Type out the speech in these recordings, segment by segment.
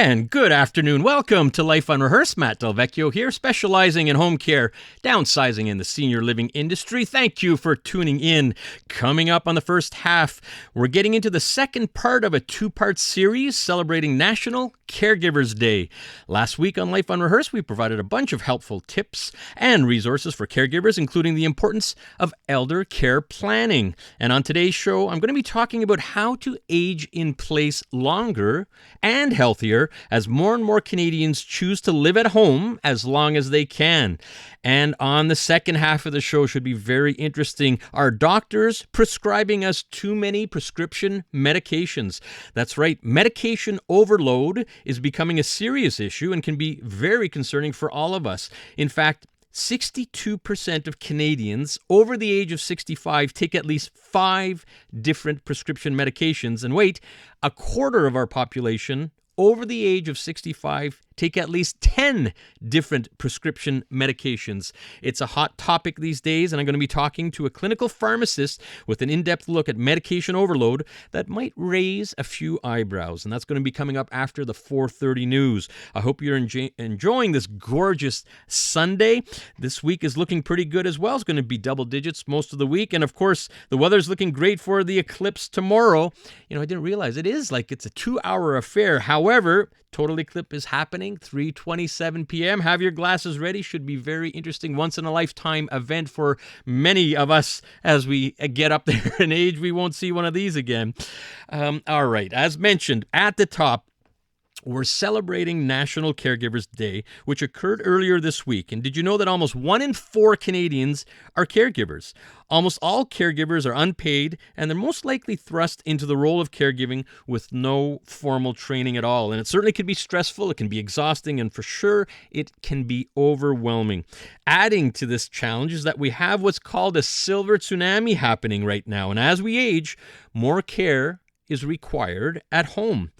And good afternoon. Welcome to Life Unrehearsed. Matt Del Vecchio here, specializing in home care, downsizing in the senior living industry. Thank you for tuning in. Coming up on the first half, we're getting into the second part of a two-part series celebrating National Caregivers Day. Last week on Life Unrehearsed, we provided a bunch of helpful tips and resources for caregivers, including the importance of elder care planning. And on today's show, I'm going to be talking about how to age in place longer and healthier as more and more Canadians choose to live at home as long as they can. And on the second half of the show should be very interesting. Are doctors prescribing us too many prescription medications? That's right. Medication overload is becoming a serious issue and can be very concerning for all of us. In fact, 62% of Canadians over the age of 65 take at least 5 different prescription medications. And wait, a quarter of our population over the age of 65 take at least 10 different prescription medications. It's a hot topic these days, and I'm going to be talking to a clinical pharmacist with an in-depth look at medication overload that might raise a few eyebrows, and that's going to be coming up after the 4:30 news. I hope you're enjoying this gorgeous Sunday. This week is looking pretty good as well. It's going to be double digits most of the week, and of course, the weather's looking great for the eclipse tomorrow. You know, I didn't realize it's a 2-hour affair. However, total eclipse is happening 3:27 p.m. Have your glasses ready. Should be very interesting. Once-in-a-lifetime event for many of us as we get up there in age. We won't see one of these again. All right. As mentioned at the top, we're celebrating National Caregivers Day, which occurred earlier this week. And did you know that almost 1 in 4 Canadians are caregivers? Almost all caregivers are unpaid, and they're most likely thrust into the role of caregiving with no formal training at all. And it certainly can be stressful, it can be exhausting, and for sure, it can be overwhelming. Adding to this challenge is that we have what's called a silver tsunami happening right now. And as we age, more care is required at home.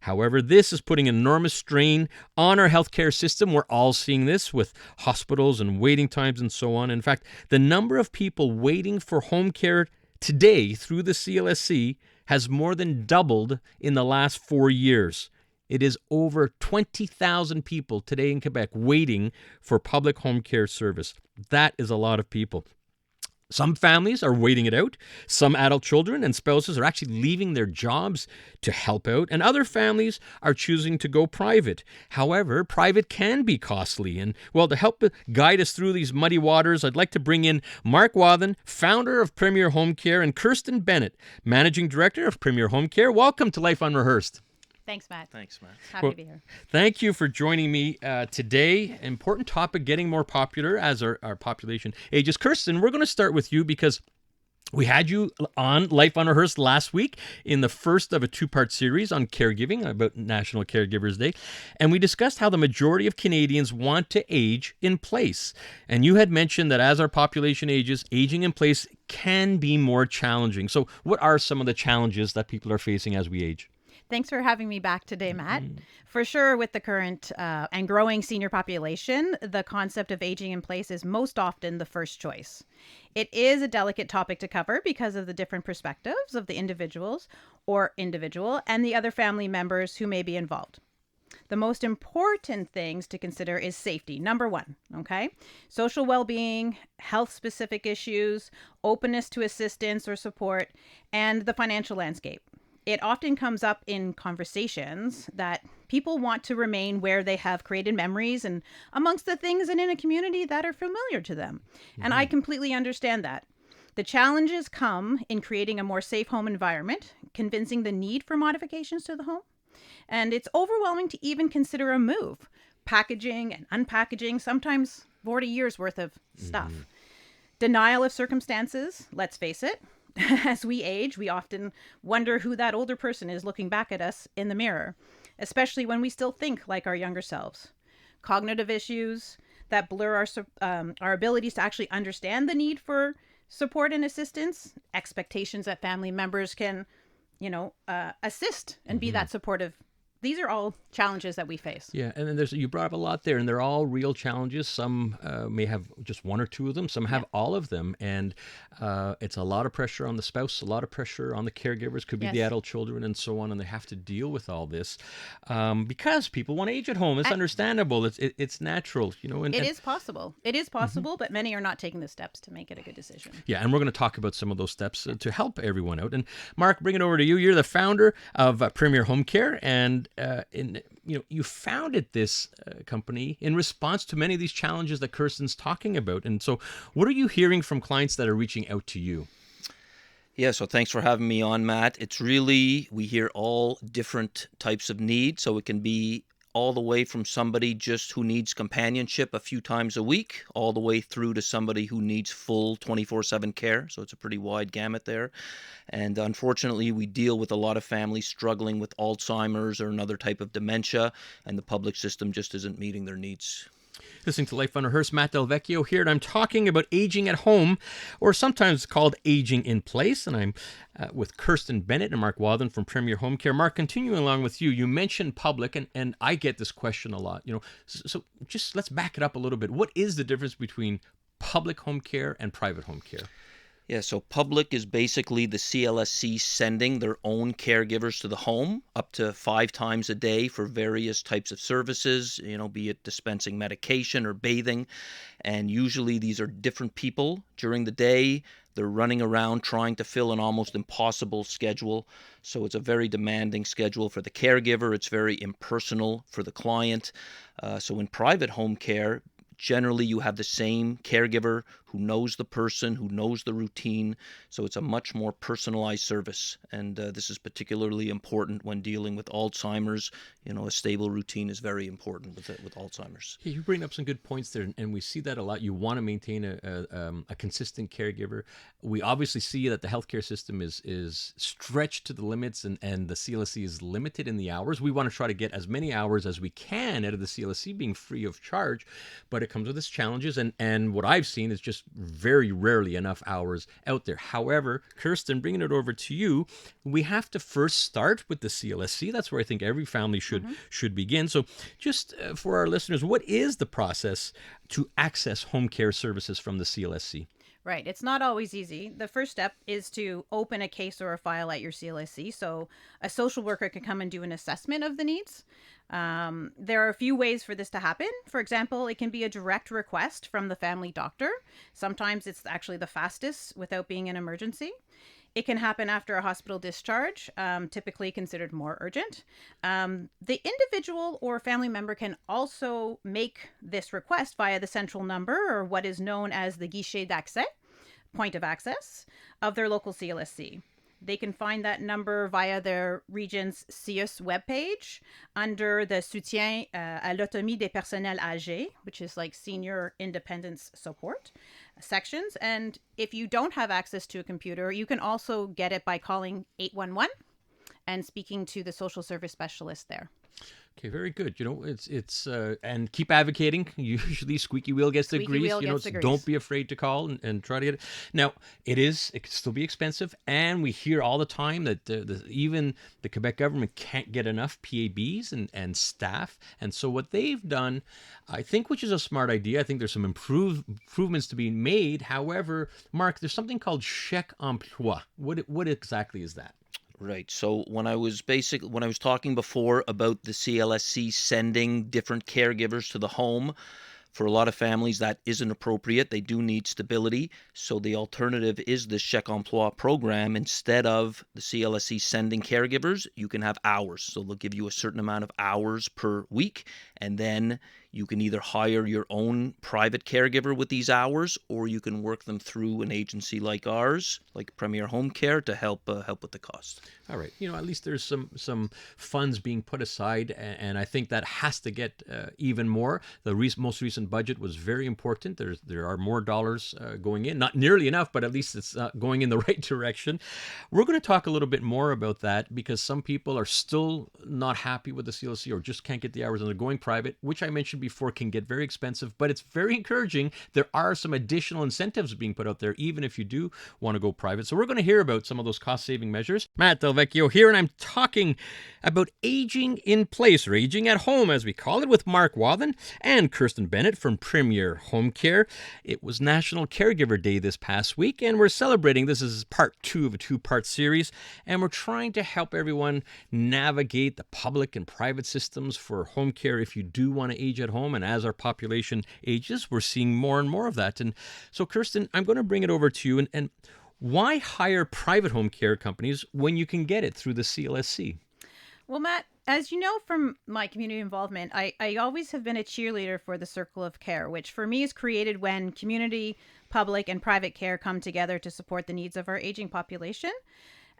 However, this is putting an enormous strain on our healthcare system. We're all seeing this with hospitals and waiting times and so on. In fact, the number of people waiting for home care today through the CLSC has more than doubled in the last 4 years. It is over 20,000 people today in Quebec waiting for public home care service. That is a lot of people. Some families are waiting it out. Some adult children and spouses are actually leaving their jobs to help out, and other families are choosing to go private. However, private can be costly. And, well, to help guide us through these muddy waters, I'd like to bring in Mark Wathen, founder of Premier Home Care, and Kirstin Bennett, managing director of Premier Home Care. Welcome to Life Unrehearsed. Thanks, Matt. Happy to be here. Thank you for joining me today. Important topic, getting more popular as our population ages. Kirstin, we're going to start with you because we had you on Life Unrehearsed last week in the first of a 2-part series on caregiving about National Caregivers Day. And we discussed how the majority of Canadians want to age in place. And you had mentioned that as our population ages, aging in place can be more challenging. So what are some of the challenges that people are facing as we age? Thanks for having me back today, Matt. For sure, with the current and growing senior population, the concept of aging in place is most often the first choice. It is a delicate topic to cover because of the different perspectives of the individual and the other family members who may be involved. The most important things to consider is safety, number 1, okay? Social well-being, health-specific issues, openness to assistance or support, and the financial landscape. It often comes up in conversations that people want to remain where they have created memories and amongst the things and in a community that are familiar to them. Mm-hmm. And I completely understand that. The challenges come in creating a more safe home environment, convincing the need for modifications to the home. And it's overwhelming to even consider a move, packaging and unpackaging, sometimes 40 years worth of stuff. Mm-hmm. Denial of circumstances, let's face it. As we age, we often wonder who that older person is looking back at us in the mirror, especially when we still think like our younger selves. Cognitive issues that blur our abilities to actually understand the need for support and assistance, expectations that family members can, assist and be that supportive these are all challenges that we face. Yeah, and then you brought up a lot there, and they're all real challenges. Some may have just one or two of them. Some have all of them, and it's a lot of pressure on the spouse, a lot of pressure on the caregivers. Could be the adult children, and so on, and they have to deal with all this because people want to age at home. It's understandable. It's natural, And it is possible. It is possible, but many are not taking the steps to make it a good decision. Yeah, and we're going to talk about some of those steps to help everyone out. And Mark, bring it over to you. You're the founder of Premier Home Care, and you founded this company in response to many of these challenges that Kirstin's talking about. And so, what are you hearing from clients that are reaching out to you? Yeah, so thanks for having me on, Matt. It's really, we hear all different types of needs, so it can be all the way from somebody just who needs companionship a few times a week, all the way through to somebody who needs full 24/7 care. So it's a pretty wide gamut there. And unfortunately, we deal with a lot of families struggling with Alzheimer's or another type of dementia, and the public system just isn't meeting their needs. Listening to Life Unrehearsed, Matt Del Vecchio here, and I'm talking about aging at home, or sometimes called aging in place. And I'm with Kirstin Bennett and Mark Wathen from Premier Home Care. Mark, continuing along with you, you mentioned public, and I get this question a lot. So just let's back it up a little bit. What is the difference between public home care and private home care? Yeah, so public is basically the CLSC sending their own caregivers to the home up to 5 times a day for various types of services, be it dispensing medication or bathing. And usually these are different people during the day. They're running around trying to fill an almost impossible schedule. So it's a very demanding schedule for the caregiver. It's very impersonal for the client. So in private home care, generally you have the same caregiver who knows the person, who knows the routine. So it's a much more personalized service. And this is particularly important when dealing with Alzheimer's. A stable routine is very important with Alzheimer's. Yeah, you bring up some good points there, and we see that a lot. You want to maintain a consistent caregiver. We obviously see that the healthcare system is stretched to the limits, and the CLSC is limited in the hours. We want to try to get as many hours as we can out of the CLSC being free of charge, but it comes with its challenges, and what I've seen is just very rarely enough hours out there. However, Kirstin, bringing it over to you, we have to first start with the CLSC. That's where I think every family should begin. So just for our listeners, what is the process to access home care services from the CLSC? Right. It's not always easy. The first step is to open a case or a file at your CLSC. So a social worker can come and do an assessment of the needs. There are a few ways for this to happen. For example, it can be a direct request from the family doctor. Sometimes it's actually the fastest without being an emergency. It can happen after a hospital discharge, typically considered more urgent. The individual or family member can also make this request via the central number, or what is known as the guichet d'accès, point of access, of their local CLSC. They can find that number via their region's CIUS webpage under the Soutien à l'autonomie des personnels âgés, which is like Senior Independence Support sections. And if you don't have access to a computer, you can also get it by calling 811 and speaking to the social service specialist there. Okay, very good. It's and keep advocating. Usually, squeaky wheel gets the grease. Don't be afraid to call and try to get it. Now, it can still be expensive, and we hear all the time that even the Quebec government can't get enough PABs and staff. And so, what they've done, I think, which is a smart idea. I think there's some improvements to be made. However, Mark, there's something called chèque emploi. What exactly is that? Right. So when I was talking before about the CLSC sending different caregivers to the home, for a lot of families that isn't appropriate. They do need stability. So the alternative is the chèque emploi program. Instead of the CLSC sending caregivers, you can have hours. So they'll give you a certain amount of hours per week, and then you can either hire your own private caregiver with these hours, or you can work them through an agency like ours, like Premier Home Care, to help with the cost. All right. At least there's some funds being put aside, and I think that has to get even more. The most recent budget was very important. There are more dollars going in, not nearly enough, but at least it's going in the right direction. We're going to talk a little bit more about that because some people are still not happy with the CLC or just can't get the hours, and they're going private, which I mentioned mentioned before, can get very expensive, but it's very encouraging. There are some additional incentives being put out there, even if you do want to go private. So we're going to hear about some of those cost-saving measures. Matt Del Vecchio here, and I'm talking about aging in place, or aging at home, as we call it, with Mark Wathen and Kirstin Bennett from Premier Home Care. It was National Caregiver Day this past week, and we're celebrating. This is part 2 of a 2-part series, and we're trying to help everyone navigate the public and private systems for home care if you do want to age at home. And as our population ages, we're seeing more and more of that. And so, Kirstin, I'm going to bring it over to you. And why hire private home care companies when you can get it through the CLSC? Well, Matt, as you know from my community involvement, I always have been a cheerleader for the Circle of Care, which for me is created when community, public, and private care come together to support the needs of our aging population.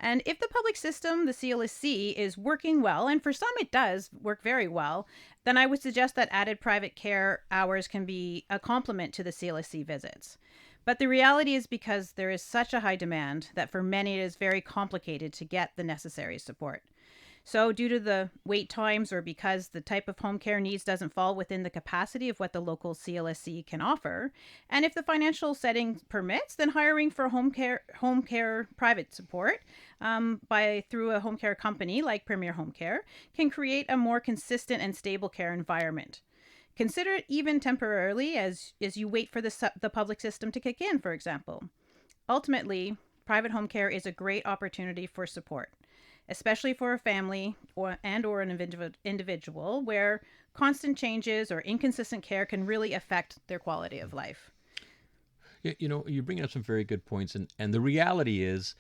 And if the public system, the CLSC, is working well, and for some it does work very well, then I would suggest that added private care hours can be a complement to the CLSC visits. But the reality is, because there is such a high demand, that for many it is very complicated to get the necessary support. So due to the wait times, or because the type of home care needs doesn't fall within the capacity of what the local CLSC can offer, and if the financial setting permits, then hiring for home care private support through a home care company like Premier Home Care can create a more consistent and stable care environment. Consider it even temporarily as you wait for the public system to kick in, for example. Ultimately, private home care is a great opportunity for support, especially for a family or an individual where constant changes or inconsistent care can really affect their quality of life. You know, you're bringing up some very good points. And the reality is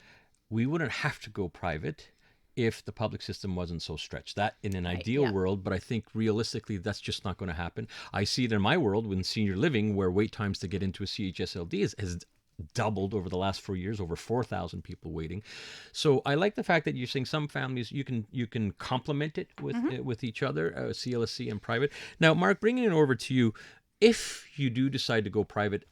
we wouldn't have to go private if the public system wasn't so stretched. That in an ideal world, but I think realistically that's just not going to happen. I see it in my world with senior living, where wait times to get into a CHSLD has doubled over the last 4 years, over 4,000 people waiting. So I like the fact that you're saying some families you can complement it with each other, CLSC and private. Now, Mark, bringing it over to you, if you do decide to go private,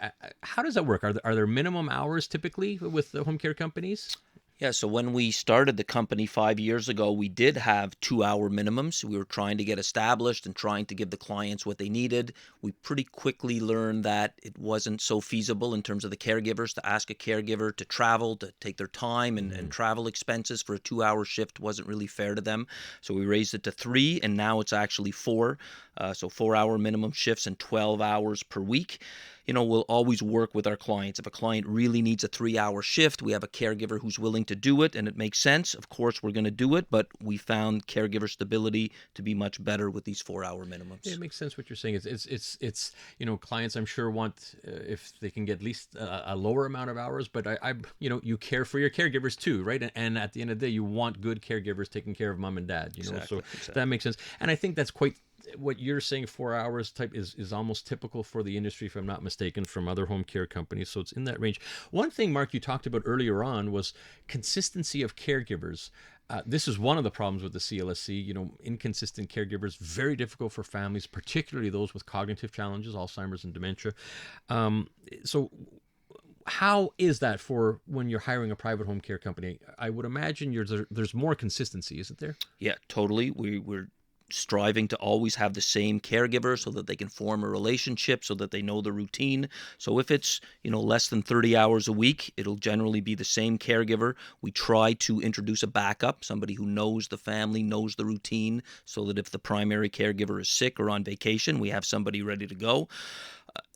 how does that work? Are there minimum hours typically with the home care companies? Yeah, so when we started the company 5 years ago, we did have 2-hour minimums. We were trying to get established and trying to give the clients what they needed. We pretty quickly learned that it wasn't so feasible in terms of the caregivers to ask a caregiver to travel, to take their time and travel expenses for a 2-hour shift wasn't really fair to them. So we raised it to 3, and now it's actually 4. So 4-hour minimum shifts and 12 hours per week. You know, we'll always work with our clients. If a client really needs a 3-hour shift, we have a caregiver who's willing to do it and it makes sense. Of course, we're going to do it, but we found caregiver stability to be much better with these 4-hour minimums. Yeah, it makes sense what you're saying. It's you know, clients I'm sure want if they can get at least a lower amount of hours, but I you know, you care for your caregivers too, right? And at the end of the day, you want good caregivers taking care of mom and dad, you know. Exactly. That makes sense. And I think that's quite what you're saying. 4 hours type is almost typical for the industry, if I'm not mistaken, from other home care companies. So it's in that range. One thing, Mark, you talked about earlier on was consistency of caregivers. This is one of the problems with the CLSC. You know, inconsistent caregivers, very difficult for families, particularly those with cognitive challenges, Alzheimer's and dementia. So how is that for when you're hiring a private home care company? I would imagine there's more consistency, isn't there? Yeah, totally. We're striving to always have the same caregiver so that they can form a relationship, so that they know the routine. So if it's, you know, less than 30 hours a week, it'll generally be the same caregiver. We try to introduce a backup, somebody who knows the family, knows the routine, so that if the primary caregiver is sick or on vacation, we have somebody ready to go.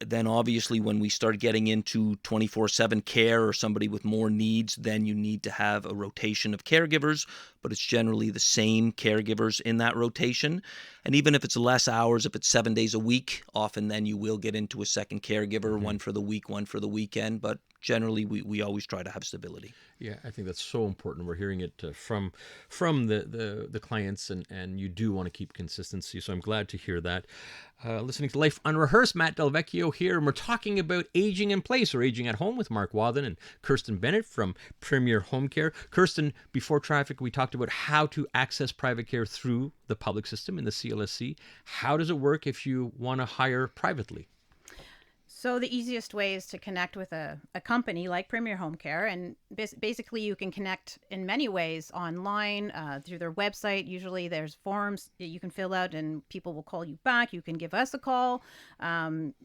Then obviously when we start getting into 24/7 care or somebody with more needs, then you need to have a rotation of caregivers, but it's generally the same caregivers in that rotation. And even if it's less hours, if it's 7 days a week, often then you will get into a second caregiver, one for the week, one for the weekend, but generally we always try to have stability. Yeah, I think that's so important. We're hearing it from the clients, and you do want to keep consistency. So I'm glad to hear that. Listening to Life Unrehearsed, Matt Del Vecchio here, and we're talking about aging in place or aging at home with Mark Wathen and Kirstin Bennett from Premier Home Care. Kirstin, before traffic, we talked about how to access private care through the public system in the CLSC. How does it work if you want to hire privately? So the easiest way is to connect with a company like Premier Home Care, and basically you can connect in many ways online through their website. Usually there's forms that you can fill out and people will call you back. You can give us a call,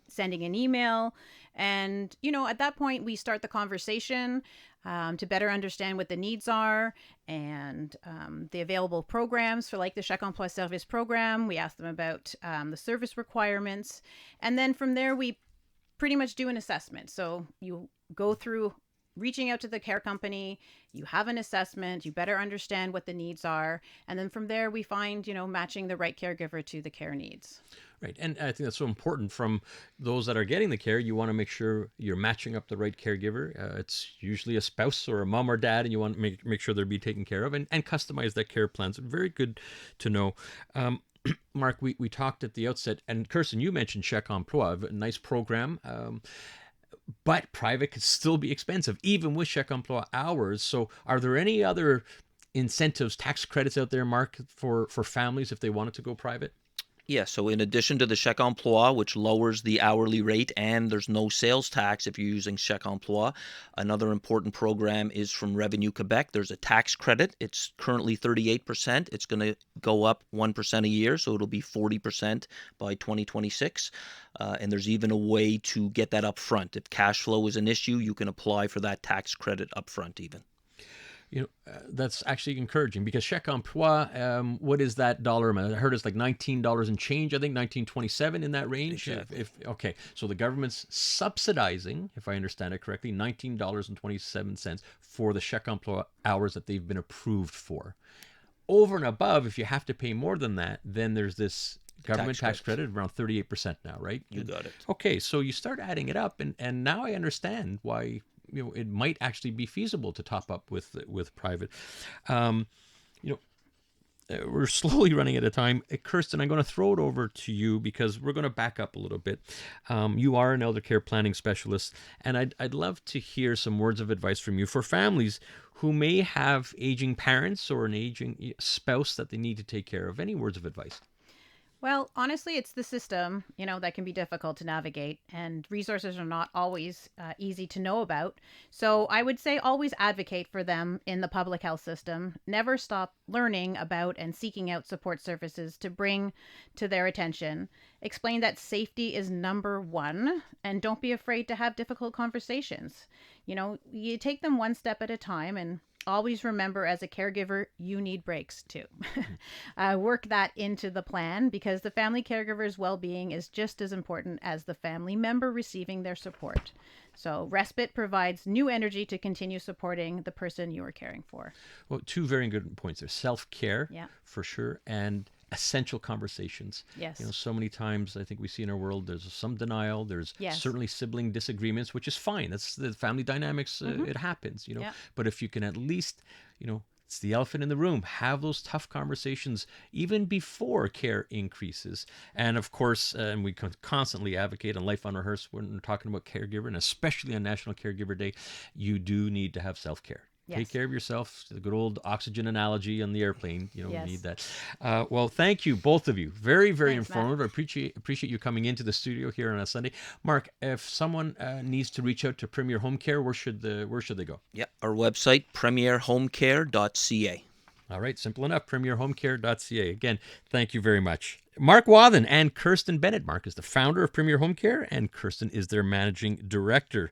sending an email. And, at that point we start the conversation to better understand what the needs are and the available programs for like the Chèque Emploi Service program. We ask them about the service requirements. And then from there, we pretty much do an assessment. So you go through reaching out to the care company, you have an assessment, you better understand what the needs are. And then from there, we find, matching the right caregiver to the care needs. Right. And I think that's so important from those that are getting the care. You want to make sure you're matching up the right caregiver. It's usually a spouse or a mom or dad, and you want to make sure they're being taken care of and customize that care plan. So very good to know. Mark, we talked at the outset, and Kirstin, you mentioned Chèque Emploi, a nice program, but private could still be expensive, even with Chèque Emploi hours. So are there any other incentives, tax credits out there, Mark, for families if they wanted to go private? Yeah, so in addition to the Chèque Emploi, which lowers the hourly rate and there's no sales tax if you're using Chèque Emploi, another important program is from Revenue Quebec. There's a tax credit. It's currently 38%. It's going to go up 1% a year, so it'll be 40% by 2026. And there's even a way to get that up front. If cash flow is an issue, you can apply for that tax credit up front even. That's actually encouraging because Chèque Emploi, what is that dollar amount? I heard it's like $19 and change. I think $19.27 in that range. Exactly. Okay, so the government's subsidizing, if I understand it correctly, $19.27 for the Chèque Emploi hours that they've been approved for. Over and above, if you have to pay more than that, then there's this government tax credit of around 38% now, right? You got it. Okay, so you start adding it up, and now I understand why it might actually be feasible to top up with private. We're slowly running out of time. Kirstin, I'm going to throw it over to you because we're going to back up a little bit. You are an elder care planning specialist, and I'd love to hear some words of advice from you for families who may have aging parents or an aging spouse that they need to take care of. Any words of advice? Well, honestly, it's the system, that can be difficult to navigate, and resources are not always easy to know about. So I would say always advocate for them in the public health system. Never stop learning about and seeking out support services to bring to their attention. Explain that safety is number one, and don't be afraid to have difficult conversations. You take them one step at a time, and always remember, as a caregiver, you need breaks too. Work that into the plan because the family caregiver's well-being is just as important as the family member receiving their support. So respite provides new energy to continue supporting the person you are caring for. Well, two very good points there. Self-care, Yeah. for sure, and essential conversations. Yes. So many times I think we see in our world there's some denial, there's Yes. certainly sibling disagreements, which is fine. That's the family dynamics. It happens, Yeah. But if you can at least, it's the elephant in the room, have those tough conversations even before care increases. And of course, and we constantly advocate on Life Unrehearsed when we're talking about caregiver, and especially on National Caregiver Day, you do need to have self-care. Yes. Take care of yourself. The good old oxygen analogy on the airplane. You Yes. need that. Well, thank you, both of you. Very, very Thanks, informative. I appreciate you coming into the studio here on a Sunday. Mark, if someone needs to reach out to Premier Home Care, where should they go? Yeah, our website, premierhomecare.ca. All right, simple enough, premierhomecare.ca. Again, thank you very much. Mark Wathen and Kirstin Bennett. Mark is the founder of Premier Home Care, and Kirstin is their managing director.